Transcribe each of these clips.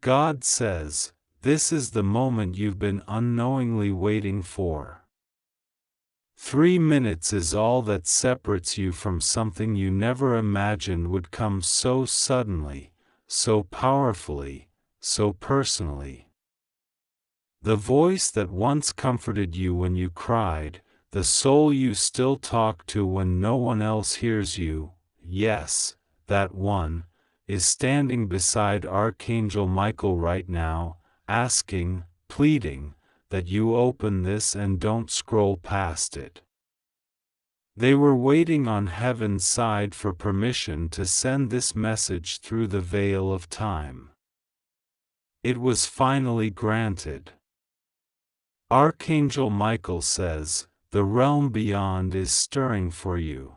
God says, this is the moment you've been unknowingly waiting for. 3 minutes is all that separates you from something you never imagined would come so suddenly, so powerfully, so personally. The voice that once comforted you when you cried, the soul you still talk to when no one else hears you, yes, that one, is standing beside Archangel Michael right now, asking, pleading, that you open this and don't scroll past it. They were waiting on heaven's side for permission to send this message through the veil of time. It was finally granted. Archangel Michael says, the realm beyond is stirring for you.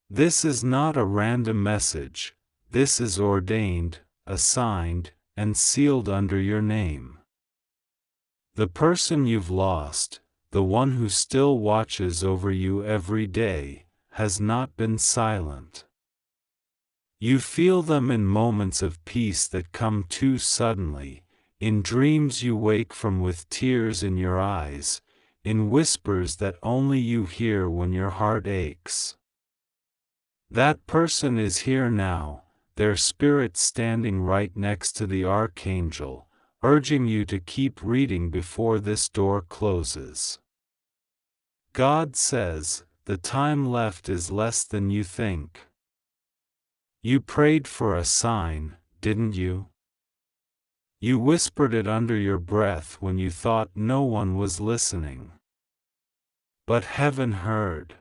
This is not a random message, this is ordained, assigned, and sealed under your name. The person you've lost, the one who still watches over you every day, has not been silent. You feel them in moments of peace that come too suddenly, in dreams you wake from with tears in your eyes, in whispers that only you hear when your heart aches. That person is here now, their spirit standing right next to the archangel, urging you to keep reading before this door closes. God says, the time left is less than you think. You prayed for a sign, didn't you? You whispered it under your breath when you thought no one was listening. But heaven heard.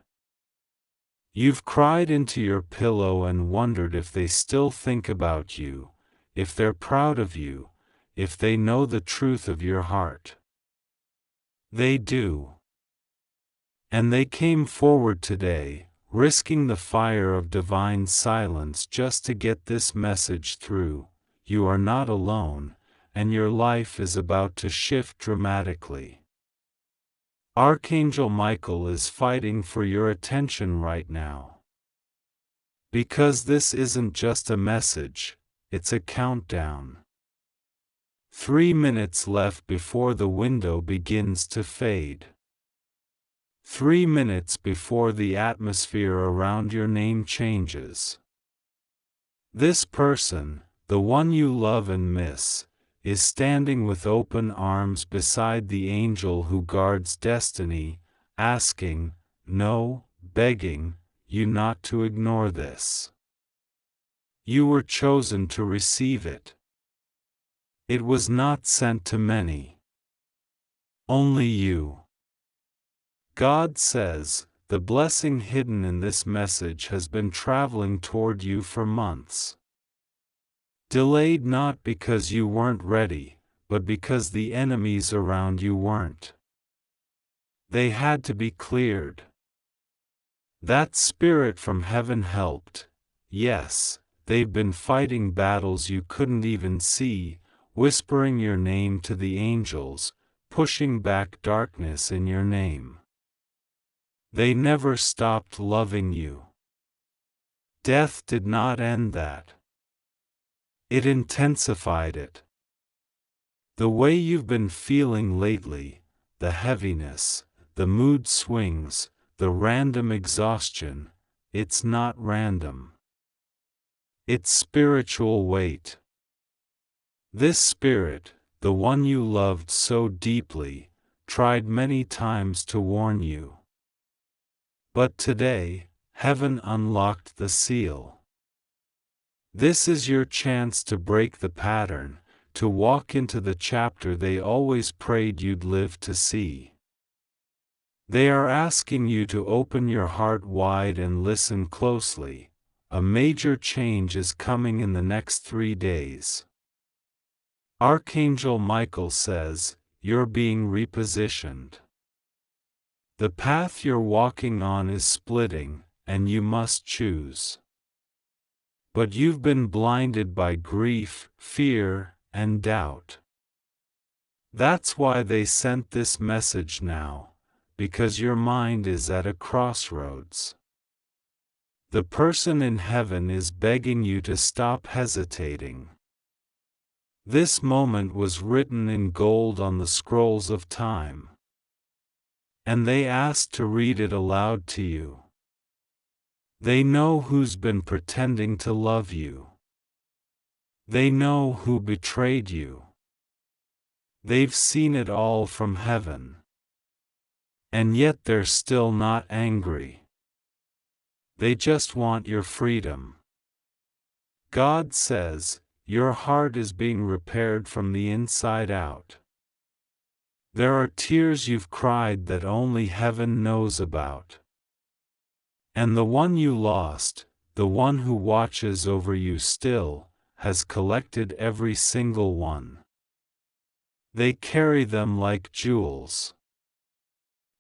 You've cried into your pillow and wondered if they still think about you, if they're proud of you, if they know the truth of your heart. They do. And they came forward today, risking the fire of divine silence just to get this message through. You are not alone, and your life is about to shift dramatically. Archangel Michael is fighting for your attention right now. Because this isn't just a message, it's a countdown. 3 minutes left before the window begins to fade. 3 minutes before the atmosphere around your name changes. This person, the one you love and miss, is standing with open arms beside the angel who guards destiny, asking, no, begging, you not to ignore this. You were chosen to receive it. It was not sent to many. Only you. God says, the blessing hidden in this message has been traveling toward you for months. Delayed not because you weren't ready, but because the enemies around you weren't. They had to be cleared. That spirit from heaven helped. Yes, they've been fighting battles you couldn't even see, whispering your name to the angels, pushing back darkness in your name. They never stopped loving you. Death did not end that. It intensified it. The way you've been feeling lately, the heaviness, the mood swings, the random exhaustion, it's not random. It's spiritual weight. This spirit, the one you loved so deeply, tried many times to warn you. But today, heaven unlocked the seal. This is your chance to break the pattern, to walk into the chapter they always prayed you'd live to see. They are asking you to open your heart wide and listen closely. A major change is coming in the next 3 days. Archangel Michael says, you're being repositioned. The path you're walking on is splitting, and you must choose. But you've been blinded by grief, fear, and doubt. That's why they sent this message now, because your mind is at a crossroads. The person in heaven is begging you to stop hesitating. This moment was written in gold on the scrolls of time. And they asked to read it aloud to you. They know who's been pretending to love you. They know who betrayed you. They've seen it all from heaven. And yet they're still not angry. They just want your freedom. God says, your heart is being repaired from the inside out. There are tears you've cried that only heaven knows about. And the one you lost, the one who watches over you still, has collected every single one. They carry them like jewels.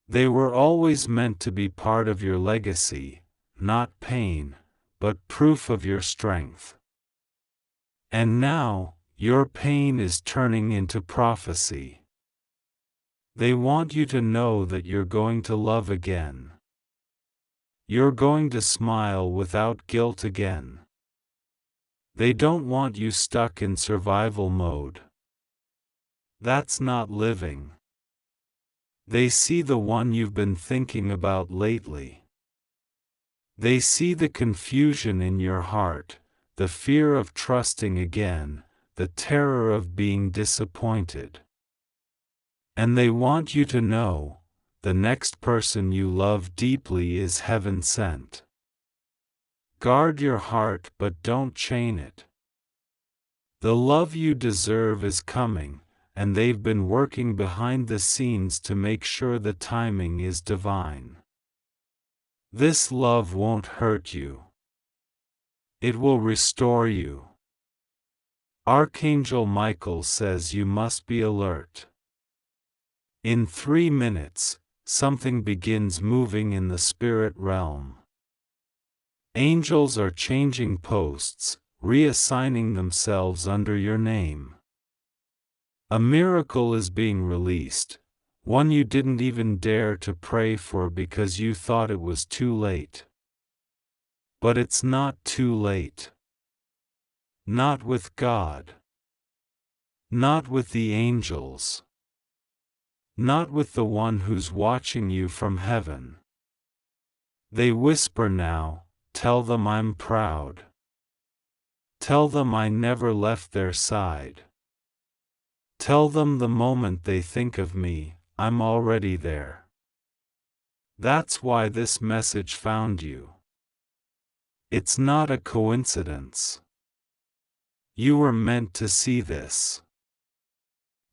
They were always meant to be part of your legacy, not pain, but proof of your strength. And now, your pain is turning into prophecy. They want you to know that you're going to love again. You're going to smile without guilt again. They don't want you stuck in survival mode. That's not living. They see the one you've been thinking about lately. They see the confusion in your heart, the fear of trusting again, the terror of being disappointed. And they want you to know, the next person you love deeply is heaven sent. Guard your heart but don't chain it. The love you deserve is coming, and they've been working behind the scenes to make sure the timing is divine. This love won't hurt you. It will restore you. Archangel Michael says you must be alert. In 3 minutes, something begins moving in the spirit realm. Angels are changing posts, reassigning themselves under your name. A miracle is being released, one you didn't even dare to pray for because you thought it was too late. But it's not too late. Not with God. Not with the angels. Not with the one who's watching you from heaven. They whisper now, tell them I'm proud. Tell them I never left their side. Tell them the moment they think of me, I'm already there. That's why this message found you. It's not a coincidence. You were meant to see this.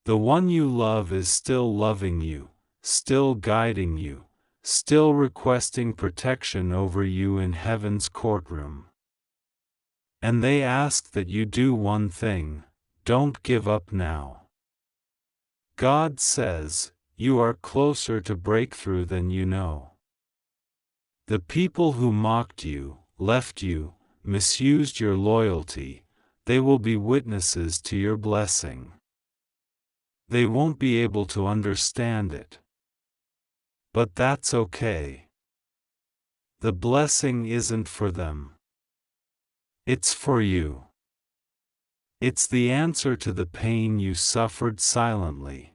The one you love is still loving you, still guiding you, still requesting protection over you in heaven's courtroom. And they ask that you do one thing: don't give up now. God says, you are closer to breakthrough than you know. The people who mocked you, left you, misused your loyalty, they will be witnesses to your blessing. They won't be able to understand it. But that's okay. The blessing isn't for them. It's for you. It's the answer to the pain you suffered silently.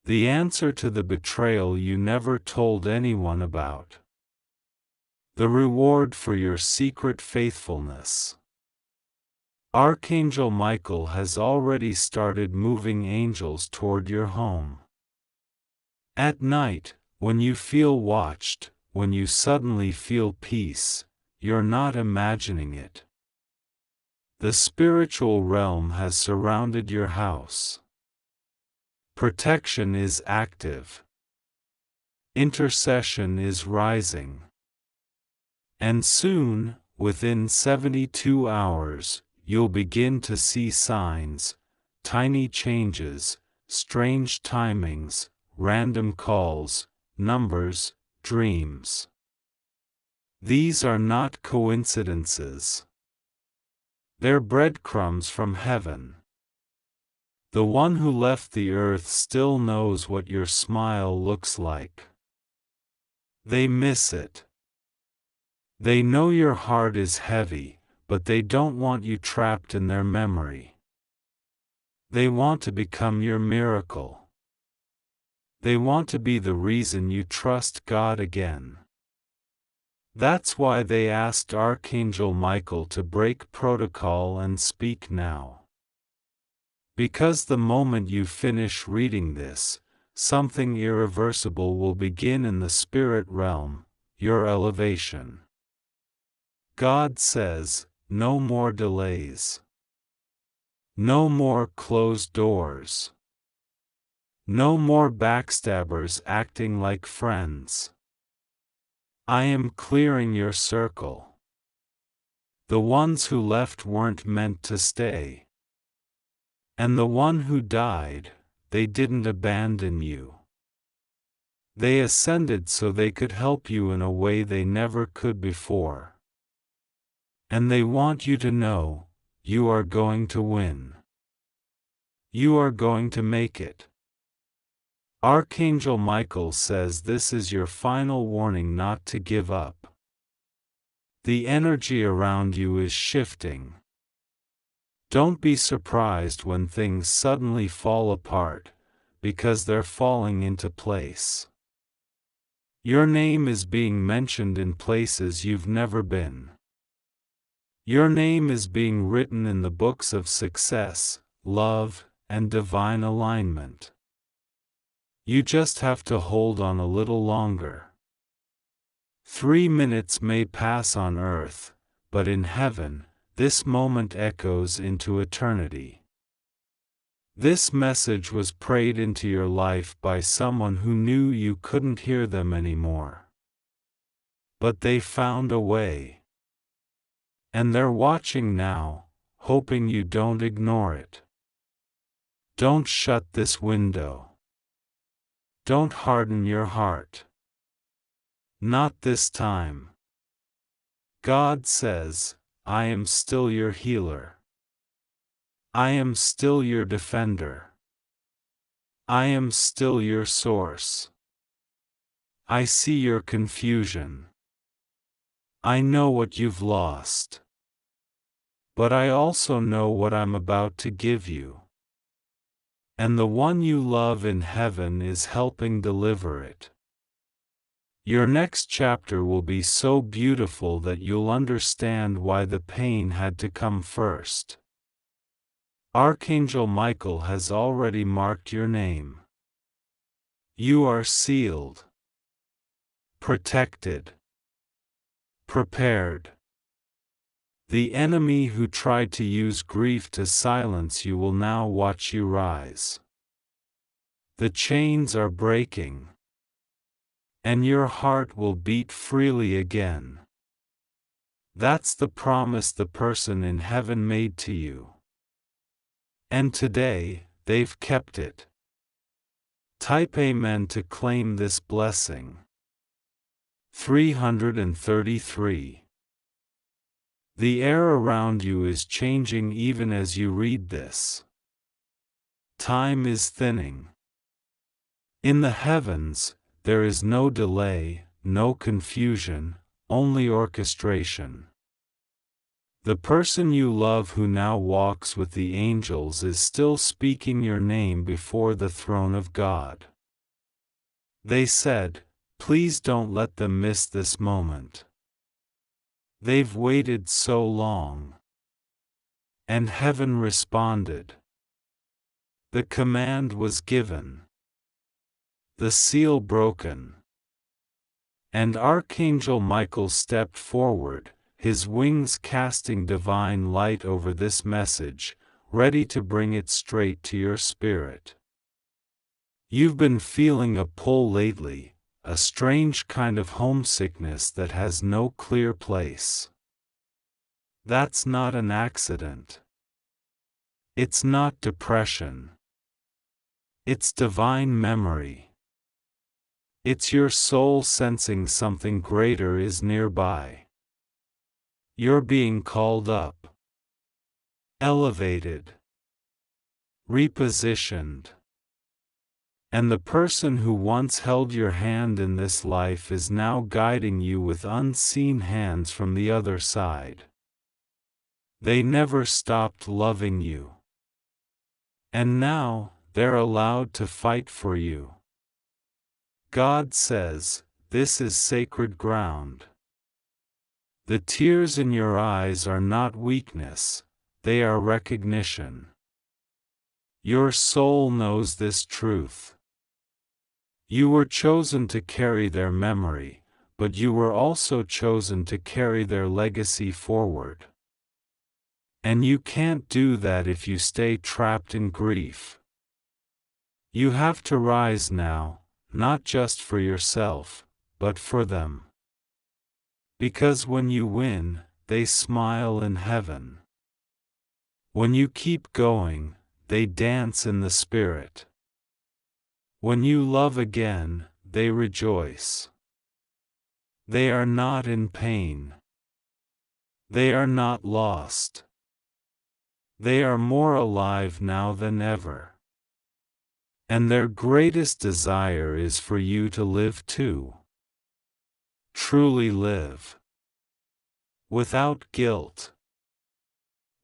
The answer to the betrayal you never told anyone about. The reward for your secret faithfulness. Archangel Michael has already started moving angels toward your home. At night, when you feel watched, when you suddenly feel peace, you're not imagining it. The spiritual realm has surrounded your house. Protection is active. Intercession is rising. And soon, within 72 hours, you'll begin to see signs, tiny changes, strange timings, random calls, numbers, dreams. These are not coincidences. They're breadcrumbs from heaven. The one who left the earth still knows what your smile looks like. They miss it. They know your heart is heavy, but they don't want you trapped in their memory. They want to become your miracle. They want to be the reason you trust God again. That's why they asked Archangel Michael to break protocol and speak now. Because the moment you finish reading this, something irreversible will begin in the spirit realm, your elevation. God says, no more delays. No more closed doors. No more backstabbers acting like friends. I am clearing your circle. The ones who left weren't meant to stay. And the one who died, they didn't abandon you. They ascended so they could help you in a way they never could before. And they want you to know, you are going to win. You are going to make it. Archangel Michael says this is your final warning not to give up. The energy around you is shifting. Don't be surprised when things suddenly fall apart, because they're falling into place. Your name is being mentioned in places you've never been. Your name is being written in the books of success, love, and divine alignment. You just have to hold on a little longer. 3 minutes may pass on earth, but in heaven, this moment echoes into eternity. This message was prayed into your life by someone who knew you couldn't hear them anymore. But they found a way. And they're watching now, hoping you don't ignore it. Don't shut this window. Don't harden your heart. Not this time. God says, I am still your healer. I am still your defender. I am still your source. I see your confusion. I know what you've lost. But I also know what I'm about to give you. And the one you love in heaven is helping deliver it. Your next chapter will be so beautiful that you'll understand why the pain had to come first. Archangel Michael has already marked your name. You are sealed, protected, prepared. The enemy who tried to use grief to silence you will now watch you rise. The chains are breaking. And your heart will beat freely again. That's the promise the person in heaven made to you. And today, they've kept it. Type Amen to claim this blessing. 333. The air around you is changing even as you read this. Time is thinning. In the heavens, there is no delay, no confusion, only orchestration. The person you love who now walks with the angels is still speaking your name before the throne of God. They said, please don't let them miss this moment. They've waited so long. And heaven responded. The command was given. The seal broken. And Archangel Michael stepped forward, his wings casting divine light over this message, ready to bring it straight to your spirit. You've been feeling a pull lately, a strange kind of homesickness that has no clear place. That's not an accident. It's not depression. It's divine memory. It's your soul sensing something greater is nearby. You're being called up, elevated, repositioned. And the person who once held your hand in this life is now guiding you with unseen hands from the other side. They never stopped loving you. And now, they're allowed to fight for you. God says, this is sacred ground. The tears in your eyes are not weakness, they are recognition. Your soul knows this truth. You were chosen to carry their memory, but you were also chosen to carry their legacy forward. And you can't do that if you stay trapped in grief. You have to rise now, not just for yourself, but for them. Because when you win, they smile in heaven. When you keep going, they dance in the spirit. When you love again, they rejoice. They are not in pain. They are not lost. They are more alive now than ever. And their greatest desire is for you to live too. Truly live. Without guilt.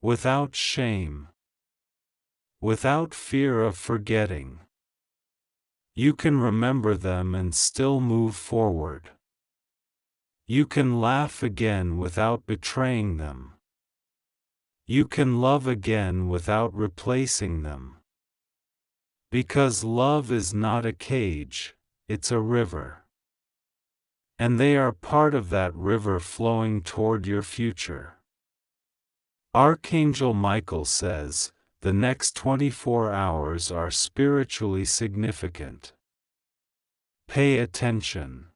Without shame. Without fear of forgetting. You can remember them and still move forward. You can laugh again without betraying them. You can love again without replacing them. Because love is not a cage, it's a river. And they are part of that river flowing toward your future. Archangel Michael says, the next 24 hours are spiritually significant. Pay attention.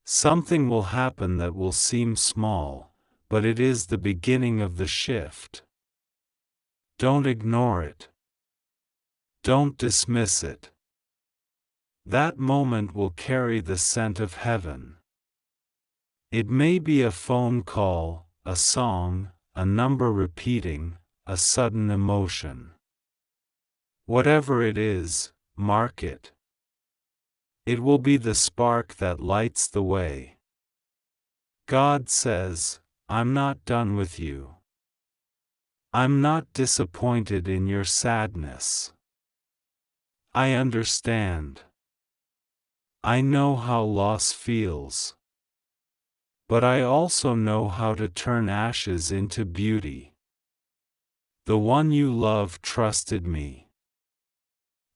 Something will happen that will seem small, but it is the beginning of the shift. Don't ignore it. Don't dismiss it. That moment will carry the scent of heaven. It may be a phone call, a song, a number repeating, a sudden emotion. Whatever it is, mark it. It will be the spark that lights the way. God says, I'm not done with you. I'm not disappointed in your sadness. I understand. I know how loss feels. But I also know how to turn ashes into beauty. The one you love trusted me.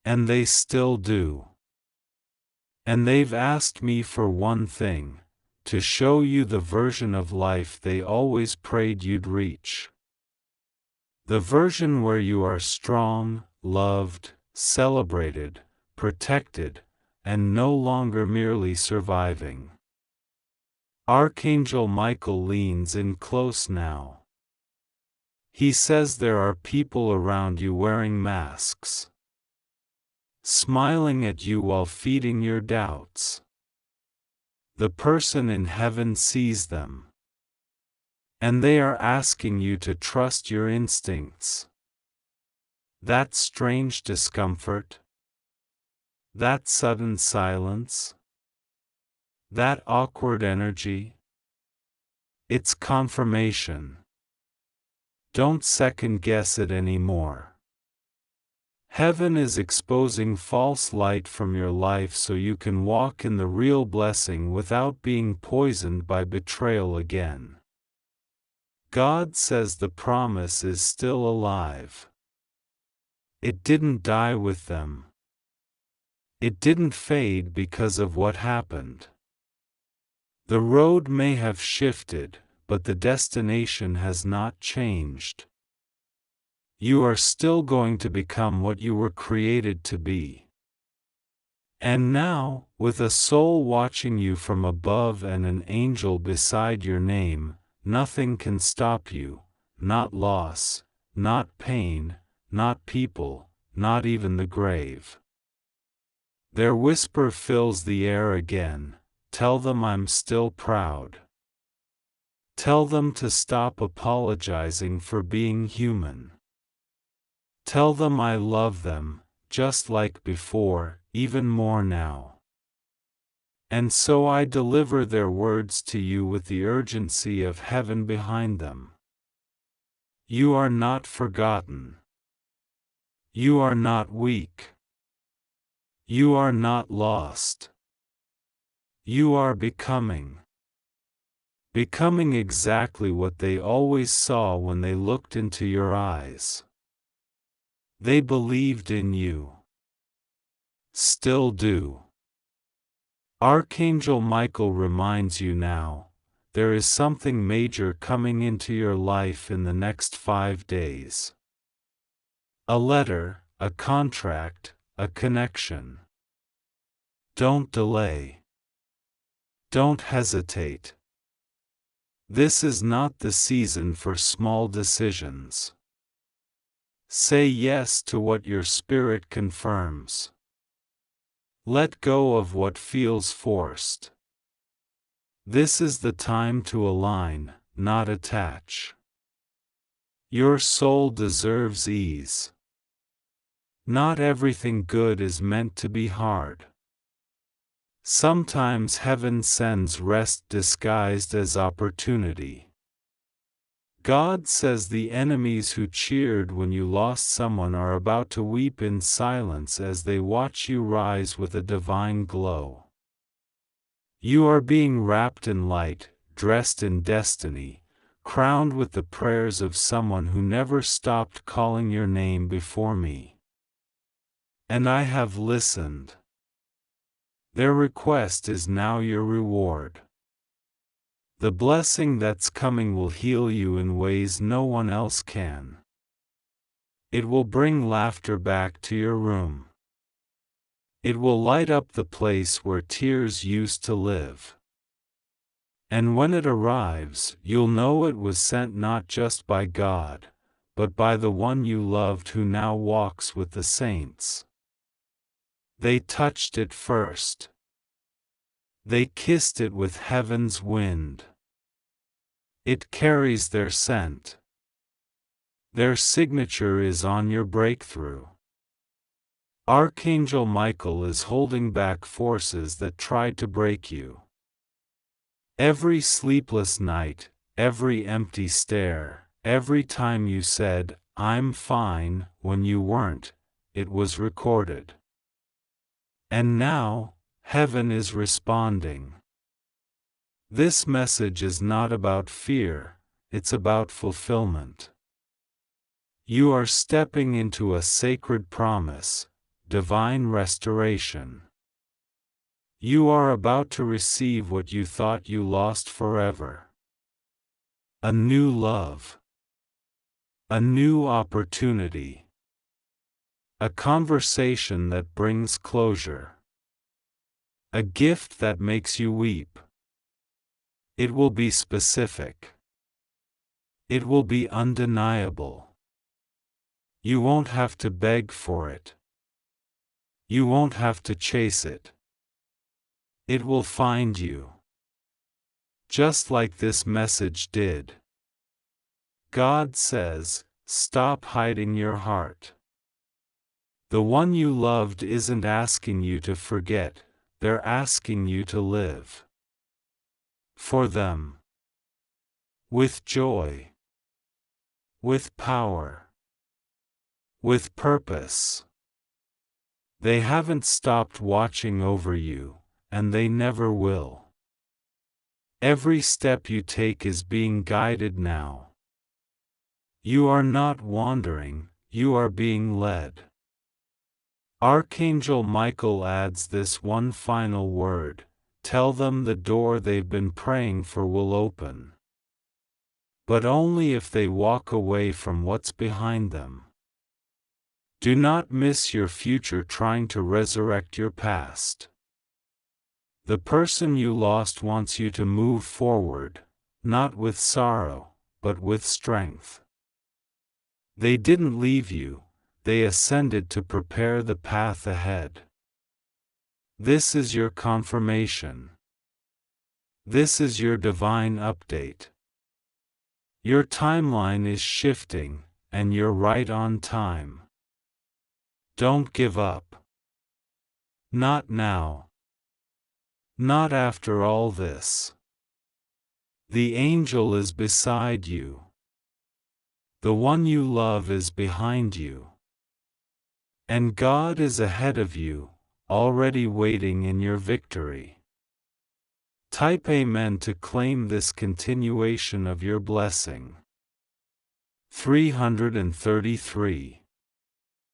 And they still do. And they've asked me for one thing, to show you the version of life they always prayed you'd reach. The version where you are strong, loved, celebrated, protected, and no longer merely surviving. Archangel Michael leans in close now. He says there are people around you wearing masks, smiling at you while feeding your doubts. The person in heaven sees them. And they are asking you to trust your instincts. That strange discomfort. That sudden silence. That awkward energy. It's confirmation. Don't second guess it anymore. Heaven is exposing false light from your life so you can walk in the real blessing without being poisoned by betrayal again. God says the promise is still alive. It didn't die with them. It didn't fade because of what happened. The road may have shifted, but the destination has not changed. You are still going to become what you were created to be. And now, with a soul watching you from above and an angel beside your name, nothing can stop you, not loss, not pain, not people, not even the grave. Their whisper fills the air again, tell them I'm still proud. Tell them to stop apologizing for being human. Tell them I love them, just like before, even more now. And so I deliver their words to you with the urgency of heaven behind them. You are not forgotten. You are not weak. You are not lost. You are becoming. Becoming exactly what they always saw when they looked into your eyes. They believed in you. Still do. Archangel Michael reminds you now, there is something major coming into your life in the next 5 days. A letter, a contract, a connection. Don't delay. Don't hesitate. This is not the season for small decisions. Say yes to what your spirit confirms. Let go of what feels forced. This is the time to align, not attach. Your soul deserves ease. Not everything good is meant to be hard. Sometimes heaven sends rest disguised as opportunity. God says the enemies who cheered when you lost someone are about to weep in silence as they watch you rise with a divine glow. You are being wrapped in light, dressed in destiny, crowned with the prayers of someone who never stopped calling your name before me. And I have listened. Their request is now your reward. The blessing that's coming will heal you in ways no one else can. It will bring laughter back to your room. It will light up the place where tears used to live. And when it arrives, you'll know it was sent not just by God, but by the one you loved who now walks with the saints. They touched it first. They kissed it with heaven's wind. It carries their scent. Their signature is on your breakthrough. Archangel Michael is holding back forces that tried to break you. Every sleepless night, every empty stare, every time you said, "I'm fine," when you weren't, it was recorded. And now, heaven is responding. This message is not about fear, it's about fulfillment. You are stepping into a sacred promise, divine restoration. You are about to receive what you thought you lost forever. A new love. A new opportunity. A conversation that brings closure. A gift that makes you weep. It will be specific. It will be undeniable. You won't have to beg for it. You won't have to chase it. It will find you. Just like this message did. God says, stop hiding your heart. The one you loved isn't asking you to forget, they're asking you to live. For them. With joy. With power. With purpose. They haven't stopped watching over you, and they never will. Every step you take is being guided now. You are not wandering, you are being led. Archangel Michael adds this one final word: tell them the door they've been praying for will open. But only if they walk away from what's behind them. Do not miss your future trying to resurrect your past. The person you lost wants you to move forward, not with sorrow, but with strength. They didn't leave you, they ascended to prepare the path ahead. This is your confirmation. This is your divine update. Your timeline is shifting, and you're right on time. Don't give up. Not now. Not after all this. The angel is beside you. The one you love is behind you. And God is ahead of you, already waiting in your victory. Type Amen to claim this continuation of your blessing. 333.